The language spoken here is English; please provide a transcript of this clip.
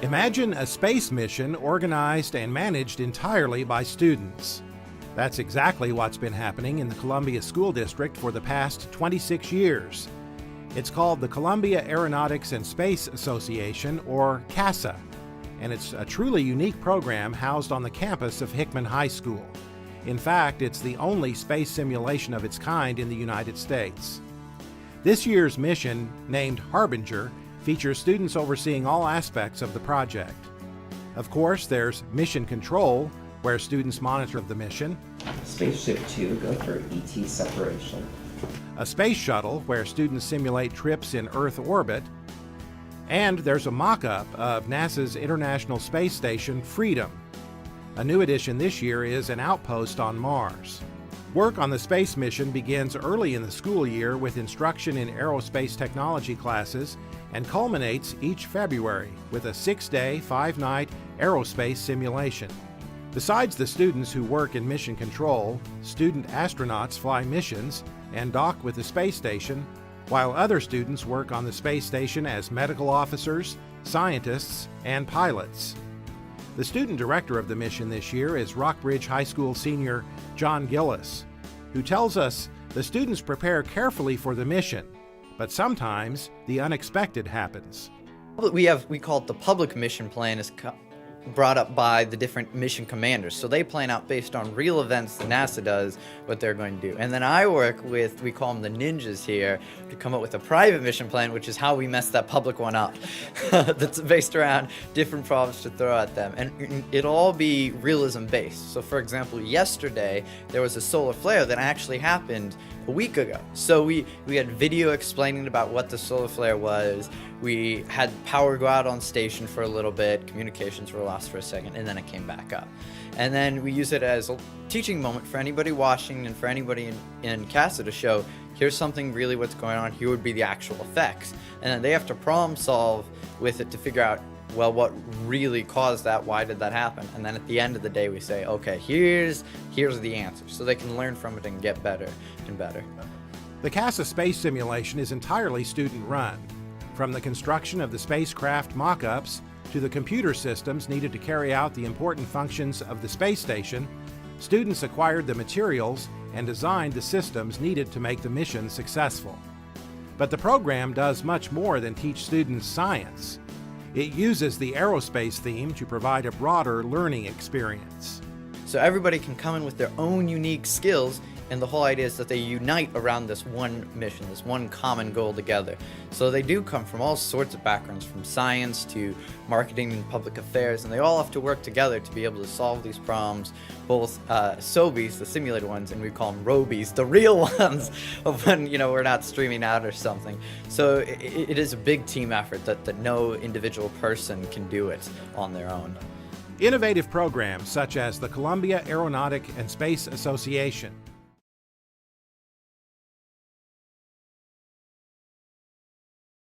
Imagine a space mission organized and managed entirely by students. That's exactly what's been happening in the Columbia School District for the past 26 years. It's called the Columbia Aeronautics and Space Association, or CASA, and it's a truly unique program housed on the campus of Hickman High School. In fact, it's the only space simulation of its kind in the United States. This year's mission, named Harbinger, features students overseeing all aspects of the project. Of course, there's mission control, where students monitor the mission. Spaceship 2, go for ET separation. A space shuttle, where students simulate trips in Earth orbit. And there's a mock-up of NASA's International Space Station, Freedom. A new addition this year is an outpost on Mars. Work on the space mission begins early in the school year with instruction in aerospace technology classes and culminates each February with a 6-day, 5-night aerospace simulation. Besides the students who work in mission control, student astronauts fly missions and dock with the space station, while other students work on the space station as medical officers, scientists, and pilots. The student director of the mission this year is Rockbridge High School senior John Gillis, who tells us the students prepare carefully for the mission, but sometimes the unexpected happens. We call it the public mission plan, is brought up by the different mission commanders. So they plan out based on real events that NASA does what they're going to do. And then I work with, we call them the ninjas here, to come up with a private mission plan, which is how we mess that public one up. That's based around different problems to throw at them. And it'll all be realism based. So for example, yesterday there was a solar flare that actually happened a week ago. So we had video explaining about what the solar flare was. We had power go out on station for a little bit, communications were lost for a second, and then it came back up. And then we use it as a teaching moment for anybody watching and for anybody in CASA to show, here's something really what's going on, here would be the actual effects. And then they have to problem solve with it to figure out, well, what really caused that, why did that happen? And then at the end of the day we say, okay, here's the answer, so they can learn from it and get better and better. The CASA space simulation is entirely student-run. From the construction of the spacecraft mock-ups to the computer systems needed to carry out the important functions of the space station, students acquired the materials and designed the systems needed to make the mission successful. But the program does much more than teach students science. It uses the aerospace theme to provide a broader learning experience. So everybody can come in with their own unique skills, and the whole idea is that they unite around this one mission, this one common goal together. So they do come from all sorts of backgrounds, from science to marketing and public affairs, and they all have to work together to be able to solve these problems, both SOBIes, the simulated ones, and we call them ROBIes, the real ones, of when we're not streaming out or something. So it is a big team effort that no individual person can do it on their own. Innovative programs such as the Columbia Aeronautic and Space Association,